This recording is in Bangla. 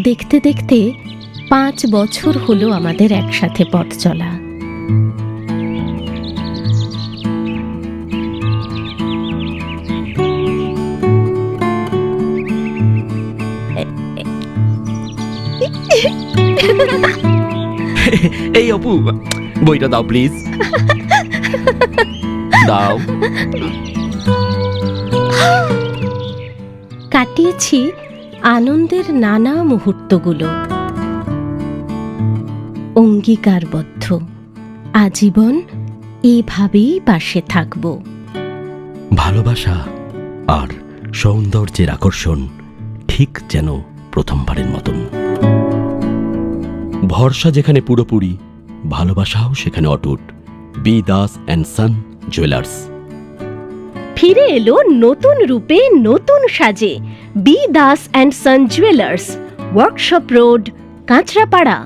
দেখতে দেখতে 5 বছর হলো আমাদের একসাথে পথ চলা। এই অপু, বইটা দাও প্লিজ, দাও। কাটিয়েছি আনন্দের নানা মুহূর্তগুলো, অঙ্গীকারবদ্ধ আজীবন এভাবেই পাশে থাকব। ভালোবাসা আর সৌন্দর্যের আকর্ষণ ঠিক যেন প্রথমবারের মতন। ভরসা যেখানে পুরোপুরি, ভালোবাসাও সেখানে অটুট। B Das and son jewellers. ফিরে এলো নতুন রূপে, নতুন সাজে B Das and son jewellers, workshop road, Kanchrapara.